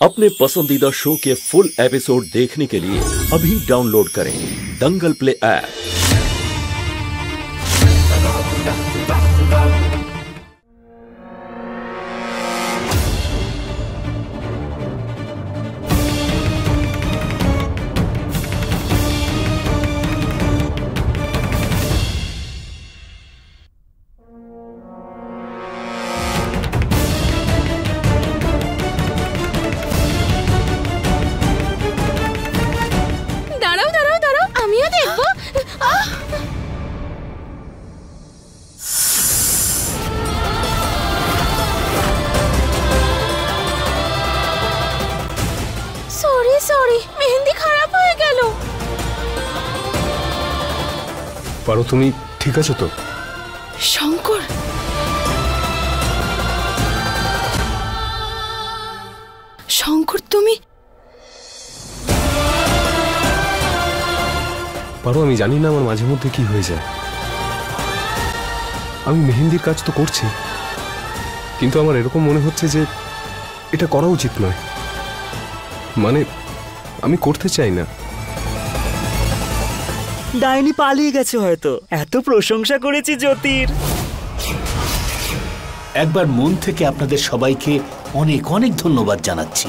अपने पसंदीदा शो के फुल एपिसोड देखने के लिए अभी डाउनलोड करें दंगल प्ले ऐप। मेहंदी खराब হয়ে গেল। পারো, তুমি ঠিক আছো তো? শঙ্কর, শঙ্কর তুমি? পারো, আমি জানি না আমার মাঝে মধ্যে কি হয়ে যায়। আমি মেহেন্দির কাজ তো করছি, কিন্তু আমার এরকম মনে হচ্ছে যে এটা করা উচিত নয়। মানে আমি করতে চাই না। ডাইনি পালিয়ে গেছে হয়তো। এত প্রশংসা করেছি জ্যোতির। একবার মন থেকে আপনাদের সবাইকে অনেক অনেক ধন্যবাদ জানাচ্ছি।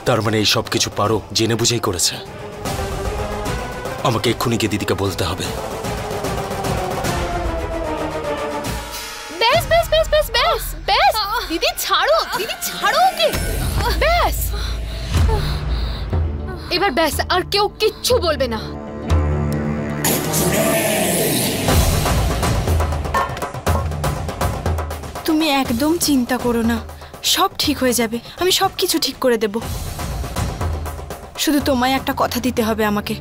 তার মানে এই সব কিছু পারো জেনে বুঝেই করেছে। আমাকে এক্ষুনি গিয়ে দিদিকে বলতে হবে। বেশ বেশ বেশ বেশ বেশ বেশ দিদি ছাড়ো, দিদি ছাড়ো ওকে। বেশ, এবার ব্যাস, আর কেউ কিচ্ছু বলবে না। তুমি একদম চিন্তা করো না, সব ঠিক হয়ে যাবে। আমি সব কিছু ঠিক করে দেব। শুধু তোমায় একটা কথা দিতে হবে আমাকে।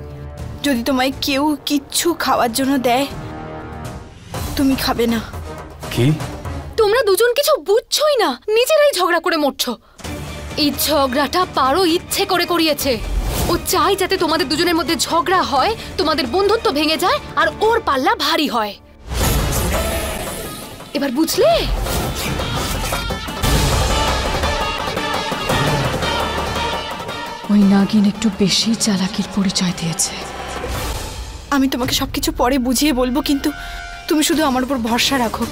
যদি তোমায় কেউ কিচ্ছু খাওয়ার জন্য দেয়, তুমি খাবে না। কি? তোমরা দুজন কিছু বুঝছোই না, নিজেরাই ঝগড়া করে মরছো। এই ঝগড়াটা পারো ইচ্ছে করে করিয়েছে। ও চাই যাতে তোমাদের দুজনের মধ্যে ঝগড়া হয়, তোমাদের বন্ধুত্ব ভেঙে যায়, আর ওর পাল্লা ভারী হয়। এবার বুঝলে? ওই নাগিন একটু বেশি চালাকির পরিচয় দিয়েছে। আমি তোমাকে সবকিছু পরে বুঝিয়ে বলবো, কিন্তু তুমি শুধু আমার উপর ভরসা রাখো।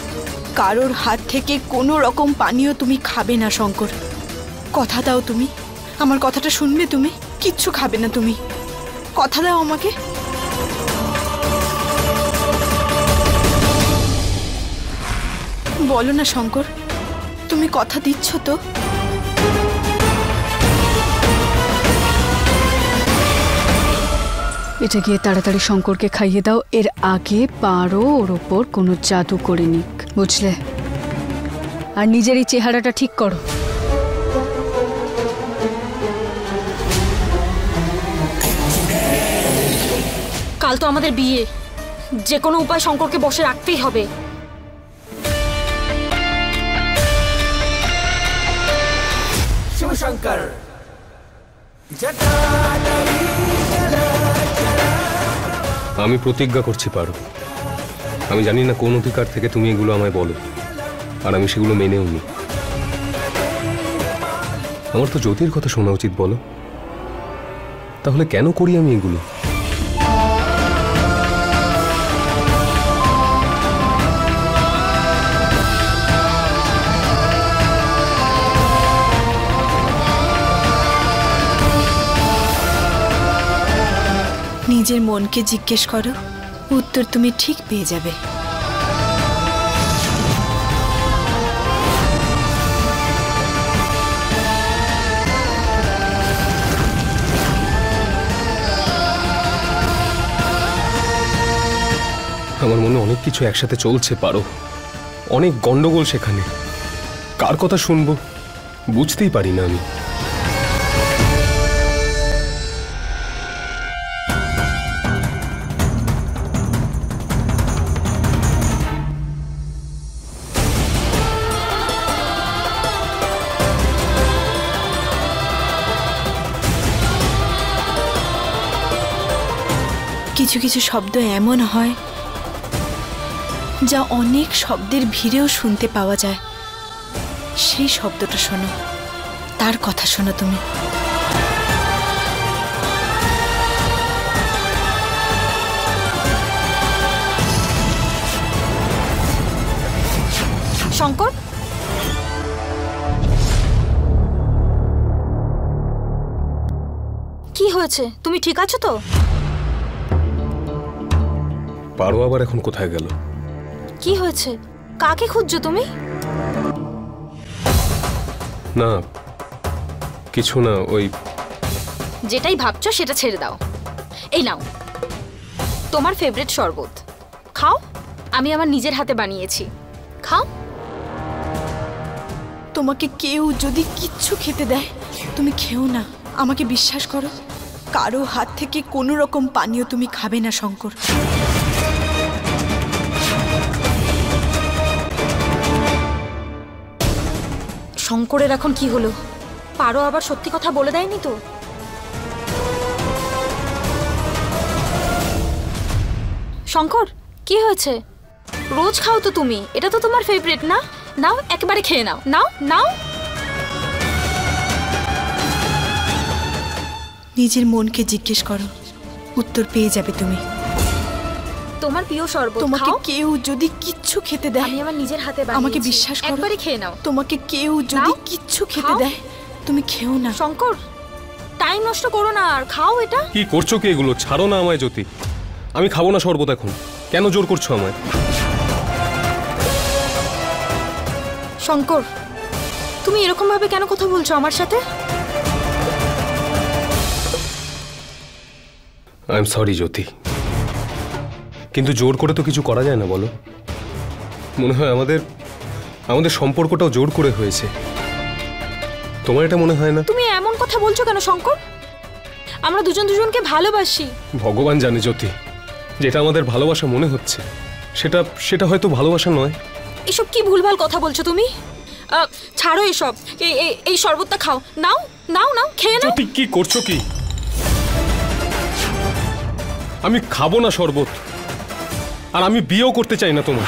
কারোর হাত থেকে কোনো রকম পানীয় তুমি খাবে না শঙ্কর। কথা দাও তুমি, আমার কথাটা শুনবে তুমি? কিচ্ছু খাবে না তুমি, কথা দাও আমাকে। বলো না শঙ্কর, তুমি কথা দিচ্ছ তো? এটা গিয়ে তাড়াতাড়ি শঙ্করকে খাইয়ে দাও, এর আগে পারো ওর ওপর কোনো জাদু করে নিক, বুঝলে? আর নিজের এই চেহারাটা ঠিক করো। কাল তো আমাদের বিয়ে, যে কোনো উপায় শঙ্করকে বসে রাখতেই হবে। শিবশঙ্কর আমি প্রতিজ্ঞা করছি পারো, আমি জানি না কোন অধিকার থেকে তুমি এগুলো আমায় বলো, আর আমি সেগুলো মেনেও নি। আমার তো জ্যোতির কথা শোনা উচিত, বলো? তাহলে কেন করি আমি এগুলো? নিজের মনকে জিজ্ঞেস করো, উত্তর তুমি ঠিক পেয়ে যাবে। আমার মনে অনেক কিছু একসাথে চলছে পারো, অনেক গন্ডগোল সেখানে। কার কথা শুনবো বুঝতেই পারি না আমি। কিছু কিছু শব্দ এমন হয় যা অনেক শব্দের ভিড়েও শুনতে পাওয়া যায়। সেই শব্দটা শোনো, তার কথা শোনো তুমি। শঙ্কর, কি হয়েছে? তুমি ঠিক আছো তো? পারো আবার এখন কোথায় গেল? কি হয়েছে? কাকে খুঁজছো তুমি? না কিছু না, ওই যেটাই ভাবছো সেটা ছেড়ে দাও। এই নাও তোমার ফেভারিট শরবত, খাও। আমি আমার নিজের হাতে বানিয়েছি, খাও। তোমাকে কেউ যদি কিচ্ছু খেতে দেয় তুমি খেও না, আমাকে বিশ্বাস করো। কারো হাত থেকে কোনো রকম পানীয় তুমি খাবে না শঙ্কর। শঙ্করের এখন কি হলো? পারো আবার সত্যি কথা বলে দেয়নি তো? শঙ্কর, কি হয়েছে? রোজ খাও তো তুমি, এটা তো তোমার ফেভারিট না? নাও একেবারে খেয়ে নাও, নাও নাও। নিজের মনকে জিজ্ঞেস করো, উত্তর পেয়ে যাবে তুমি। তোমার প্রিয় শরবত, তোমাকে খাও। কেউ যদি কিচ্ছু খেতে দেয়, আমি আমার নিজের হাতে বানিয়েছি, আমাকে বিশ্বাস করো, একবারে খেয়ে নাও। তোমাকে কেউ যদি নাও, কিচ্ছু খেতে খাও। দেয় তুমি খেও না। শঙ্কর, টাইম নষ্ট করো না আর খাও এটা। কি করছো কি এগুলো? ছাড়ো না আমায় জ্যোতি, আমি খাবো না শরবত এখন। কেন জোর করছো আমায়? শঙ্কর, তুমি এরকম ভাবে কেন কথা বলছো আমার সাথে? আই এম সরি জ্যোতি, কিন্তু জোর করে তো কিছু করা যায় না বলো। মনে হয় আমাদের সম্পর্কটাও জোর করে হয়েছে। তোমার এটা মনে হয় না? তুমি এমন কথা বলছো কেন শঙ্কর? আমরা দুজন দুজনকে ভালোবাসি। ভগবান জানে জ্যোতি, যেটা আমাদের ভালোবাসা মনে হচ্ছে সেটা হয়তো ভালোবাসা নয়। এসব কি ভুলভাল কথা বলছো তুমি? ছাড়ো এসব, এই শরবতটা খাও। নাও নাও নাও, খেয়ে নাও। জ্যোতি কি করছো কি? আমি খাবো না শরবত, আর আমি বিয়েও করতে চাই না তোমার।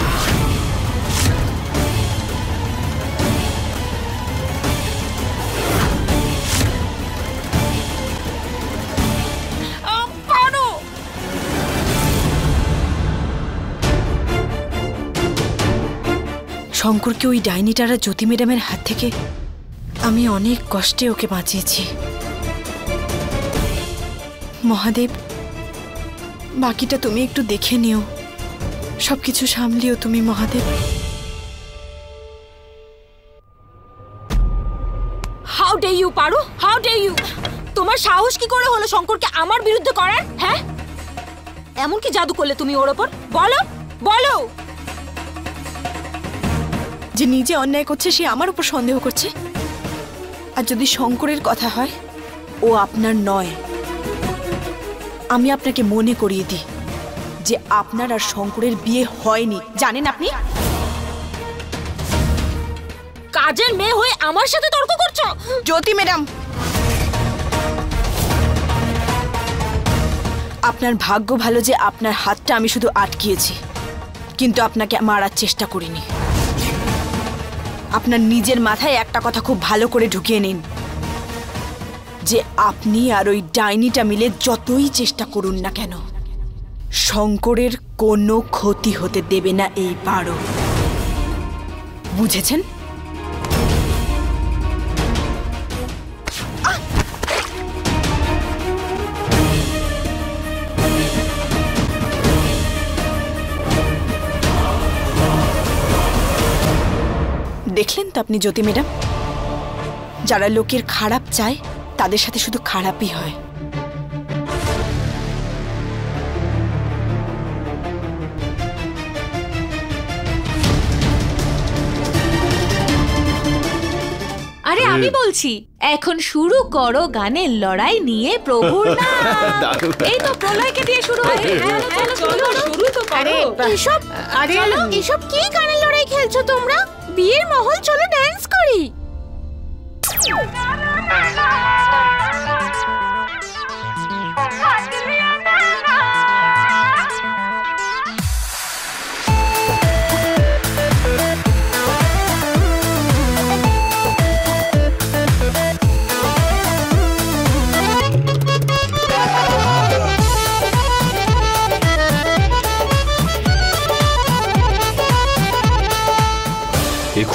শঙ্করকে ওই ডাইনিটারা জ্যোতি ম্যাডামের হাত থেকে আমি অনেক কষ্টে ওকে বাঁচিয়েছি। মহাদেব, বাকিটা তুমি একটু দেখে নিও, সবকিছু সামলিও তুমি মহাদেব। হাউ ডে ইউ পারো, হাউ ডে ইউ! তোমার সাহস কি করে হলো শঙ্করকে আমার বিরুদ্ধে করার? হ্যাঁ, এমন কি জাদু করলে তুমি ওর ওপর? বলো বলো। যে নিজে অন্যায় করছে সে আমার উপর সন্দেহ করছে। আর যদি শঙ্করের কথা হয়, ও আপনার নয়। আমি আপনাকে মনে করিয়ে দিই যে আপনার আর শঙ্করের বিয়ে হয়নি, জানেন আপনি? কাজের মেয়ে হয়ে আমার সাথে তর্ক করছো? জ্যোতি ম্যাডাম, আপনার ভাগ্য ভালো যে আপনার হাতটা আমি শুধু আটকিয়েছি, কিন্তু আপনাকে মারার চেষ্টা করিনি। আপনার নিজের মাথায় একটা কথা খুব ভালো করে ঢুকিয়ে নিন, যে আপনি আর ওই ডাইনিটা মিলে যতই চেষ্টা করুন না কেন, শঙ্করের কোনো ক্ষতি হতে দেবে না এই পারো। বুঝেছেন? দেখলেন তো আপনি জ্যোতি ম্যাডাম, যারা লোকের খারাপ চায় তাদের সাথে শুধু খারাপই হয়। আরে আমি বলছি, এখন শুরু করো গানের লড়াই নিয়ে প্রভুর নাম। এই তো প্রলয়কে দিয়ে শুরু হবে। চলো শুরু তো করো। এসব কি গানের লড়াই খেলছো তোমরা? বিয়ের মহল, চলো ড্যান্স করি।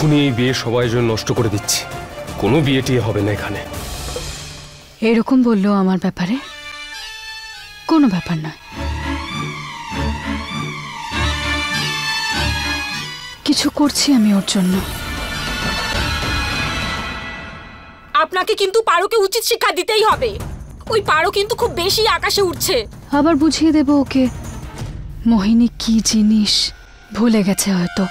এক্ষুনি এই বিয়ে সবাই জন্য নষ্ট করে দিচ্ছি। কোনো বিয়ে টিয়ে হবে না এখানে। এরকম বললো আমার ব্যাপারে? কোনো ব্যাপার নয়, কিছু করছি আমি ওর জন্য। আপনাকে কিন্তু পারোকে উচিত শিক্ষা দিতেই হবে। ওই পারো কিন্তু খুব বেশি আকাশে উঠছে। আবার বুঝিয়ে দেব ওকে মোহিনী কি জিনিস, ভুলে গেছে হয়তো।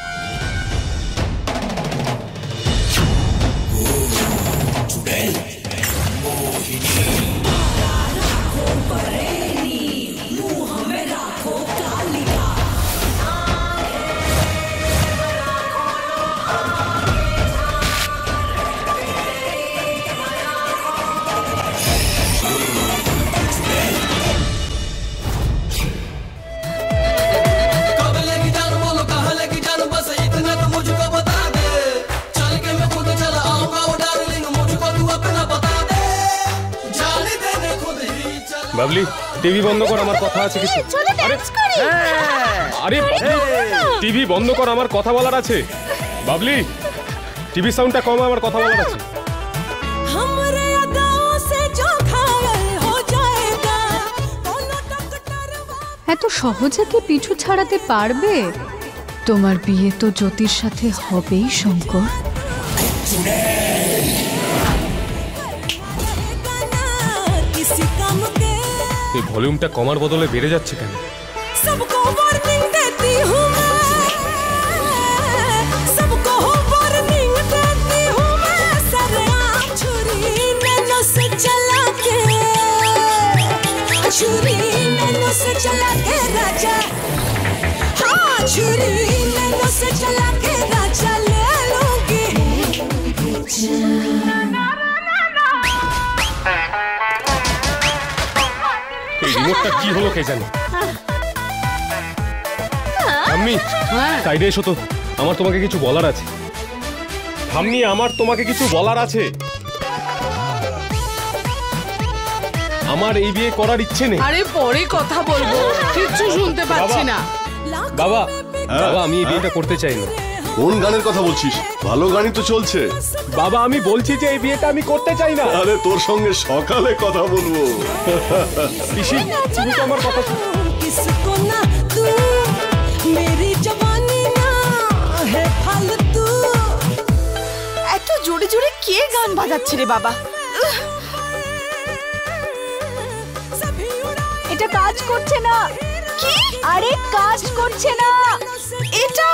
বাবলি, টিভি বন্ধ কর, আমার কথা আছে কিছু। আরে টিভি বন্ধ কর, আমার কথা বলার আছে। বাবলি, টিভি সাউন্ডটা কম, আমার কথা বলার আছে। এত সহজে কি পিছু ছাড়াতে পারবে? তোমার বিয়ে তো জ্যোতির সাথে হবেই শঙ্কর। এই ভলিউমটা কমার বদলে বেড়ে যাচ্ছে কেন? রিমোটটা কি হলো কে জানে। ঠাম্মি, সাইডে এসো তো, আমার তোমাকে কিছু বলার আছে। ঠাম্মি, আমার তোমাকে কিছু বলার আছে। আমার এই বিয়ে করার ইচ্ছে নেই। আরে পরে কথা বলবো, কিচ্ছু শুনতে পাচ্ছি না। বাবা, বাবা, আমি এই বিয়েটা করতে চাই না। কোন গানের কথা বলছিস? ভালো গানই তো চলছে। বাবা, আমি বলছি যে এই বিয়েটা আমি করতে চাই না। আরে তোর সঙ্গে সকালে কথা বলবো। পিসি, তুমি তো আমার কথা শুনো। এত জোরে জোরে কে গান বাজাচ্ছে রে বাবা? এটা কাজ করছে না। কি? আরে কাজ করছে না। এটা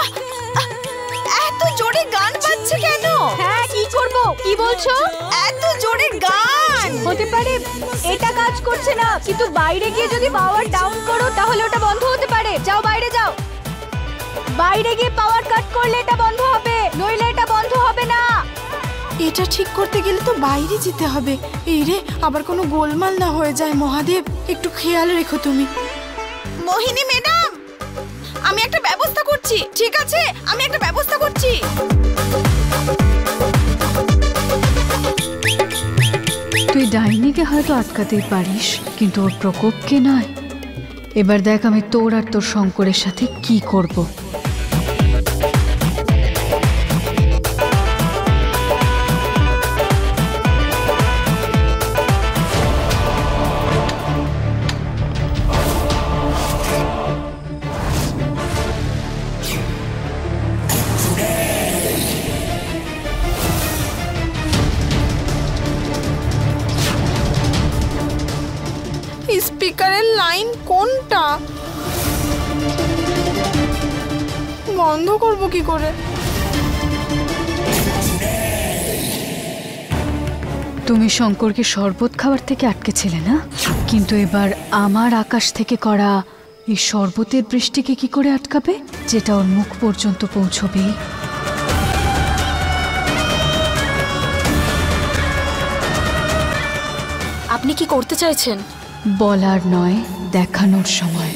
এত জোরে গান বাজছে কেন? হ্যাঁ, কি করব? কি বলছো? এত জোরে গান হতে পারে এটা কাজ করছে না, কিন্তু বাইরে গিয়ে যদি পাওয়ার ডাউন করো তাহলে ওটা বন্ধ হতে পারে। যাও, বাইরে যাও। বাইরে গিয়ে পাওয়ার কাট করলে এটা বন্ধ হবে, নইলে এটা বন্ধ হবে না। এটা ঠিক করতে গেলে তো বাইরে যেতে হবে। এই রে, আবার কোনো গোলমাল না হয়ে যায়। মহাদেব, একটু খেয়াল রেখো তুমি। মোহিনী ম্যাডাম, আমি একটা ব্যবস্থা করছি। ঠিক আছে, আমি একটা ব্যবস্থা করছি। তুই ডাইনিকে হয়তো আটকাতেই পারিস, কিন্তু ওর প্রকোপকে নয়। এবার দেখ আমি তোর আর তোর শঙ্করের সাথে কি করব। স্পিকারের লাইন কোনটা? বন্ধ করব কি করে? তুমি শঙ্করকে শরবত খাওয়ার থেকে আটকেছিলে না, কিন্তু এবার আমার আকাশ থেকে করা এই শরবতের বৃষ্টিকে কি করে আটকাবে, যেটা ওর মুখ পর্যন্ত পৌঁছবে? আপনি কি করতে চাইছেন? বলার নয়, দেখানোর সময়।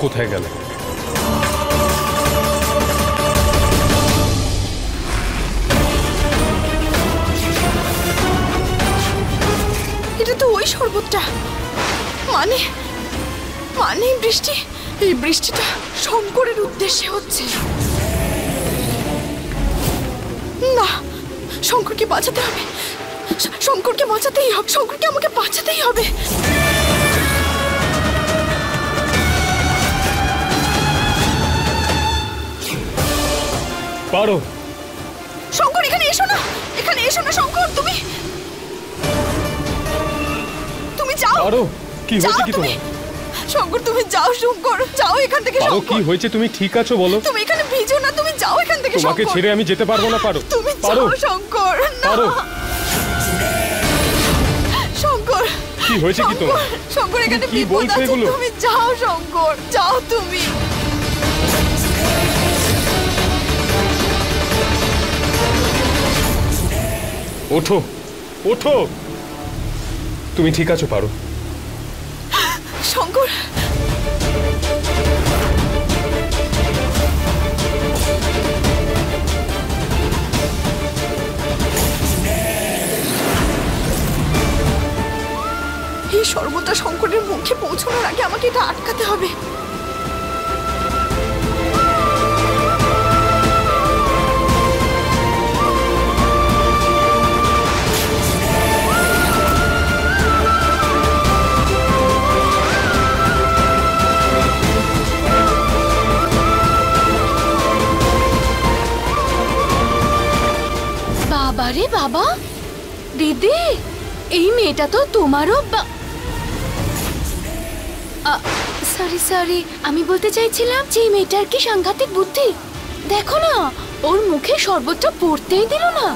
কোথায় গেল? এটা তো ওই শরবতটা। মানে মানে বৃষ্টি, এই বৃষ্টিটা শঙ্করের উদ্দেশ্যে হচ্ছে। না, শঙ্করকে বাঁচাতে হবে, শঙ্করকে বাঁচাতেই হবে, শঙ্করকে আমাকে বাঁচাতেই হবে। পারো শঙ্কর, এখানে এসো না, এখানে এসো না শঙ্কর, তুমি যাও। পারো, কি হয়েছে কি তোমার? শঙ্কর তুমি যাও, শঙ্কর যাও এখান থেকে। পারো, কি হয়েছে? তুমি ঠিক আছো বলো? তুমি এখানে ভিজো না, তুমি যাও এখান থেকে। তোমাকে ছেড়ে আমি যেতে পারবো না। পারো, তুমি যাও শঙ্কর। পারো, শঙ্কর কি হয়েছে কি তোমার? শঙ্কর এখানে কি বলছো এগুলো? তুমি যাও শঙ্কর, যাও তুমি। ওঠো, ওঠো, তুমি ঠিক আছো? পারো, শঙ্কর এই শরবতটা শঙ্করের মুখে পৌঁছানোর আগে আমাকে এটা আটকাতে হবে। বাবারে বাবা, দিদি এই মেয়েটা তো তোমারও। সরি সরি, আমি বলতে চাইছিলাম যে এই মেয়েটার কি সাংঘাতিক বুদ্ধি। দেখো না, ওর মুখে শরবতটা পড়তেই দিল না।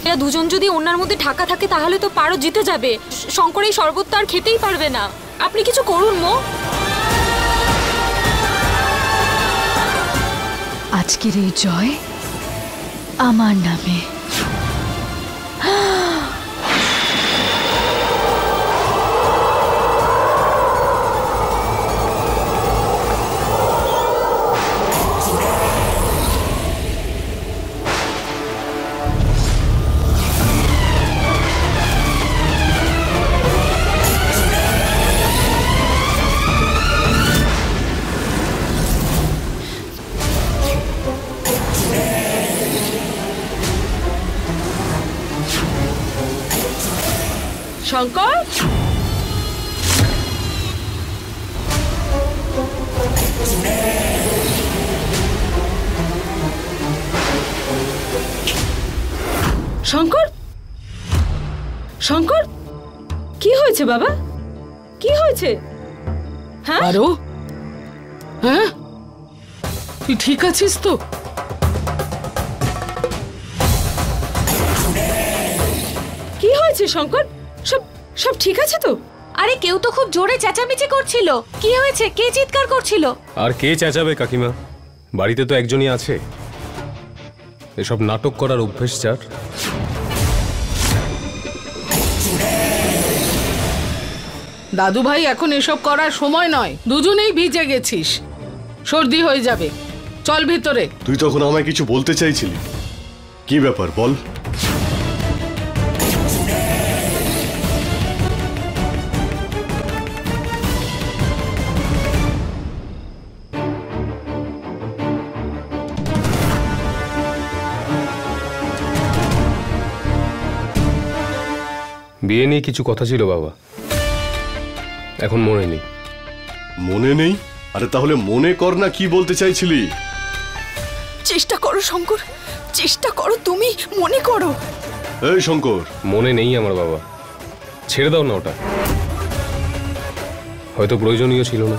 এরা দুজন যদি ওনার মধ্যে ঢাকা থাকে তাহলে তো পারো জিতে যাবে। শঙ্কর এই শরবত তো আর খেতেই পারবে না। আপনি কিছু করুন মো। আজকের এই জয় আমার নামে। শঙ্কর, শঙ্কর, শঙ্কর, কি হয়েছে বাবা? কি হয়েছে? হ্যাঁ আরো, হ্যাঁ তুই ঠিক আছিস তো? কি হয়েছে শঙ্কর? সব সব ঠিক আছে তো? আরে কেউ তো খুব জোরে চেঁচামেচি করছিল। কি হয়েছে? কে চিৎকার করছিল? আর কে চেঁচাবে কাকিমা? বাড়িতে তো একজনই আছে। এসব নাটক করার অভ্যেস যার। দাদু ভাই, এখন এসব করার সময় নয়। দুজনেই ভিজে গেছিস, সর্দি হয়ে যাবে। চল ভিতরে। তুই তখন আমায় কিছু বলতে চাইছিলি, কি ব্যাপার বল? বিয়ে নিয়ে কিছু কথা ছিল বাবা, এখন মনে নেই। মনে নেই? আরে তাহলে মনে কর না, কি বলতে চাইছিলি? চেষ্টা করো শঙ্কর, চেষ্টা করো, তুমি মনে করো। এই শঙ্কর, মনে নেই আমার বাবা, ছেড়ে দাও না ওটা, হয়তো প্রয়োজনীয় ছিল না।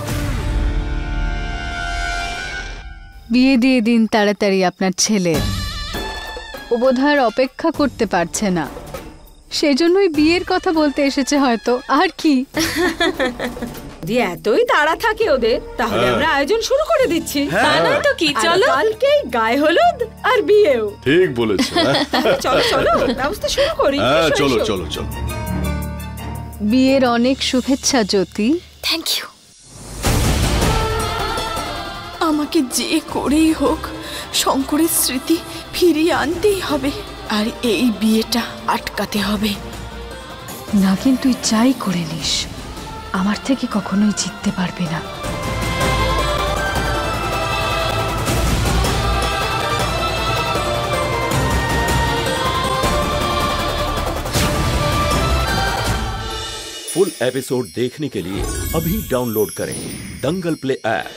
বিয়ে দিয়ে দিন তাড়াতাড়ি আপনার ছেলে, ও বোধহয় অপেক্ষা করতে পারছে না, সেজন্যই বিয়ের কথা বলতে এসেছে হয়তো, আর কি। যদি এতই তাড়া থাকে ওদের, তাহলে আমরা আয়োজন শুরু করে দিচ্ছি। তো কি, চলো কালকেই গায়ে হলুদ আর বিয়েও। ঠিক বলেছ। চলো চলো, ব্যবস্থা শুরু করি। হ্যাঁ চলো চলো চলো। বিয়ের অনেক শুভেচ্ছা জ্যোতি। Thank you. আমাকে যে করেই হোক শঙ্করের স্মৃতি ফিরিয়ে আনতেই হবে, আর এই বিয়েটা আটকাতে হবে। নাগিন তুই যাই করে নিস, আমার থেকে কখনোই জিততে পারবে না। फुल एपिसोड देखने के लिए अभी डाउनलोड करें दंगल प्ले ऐप।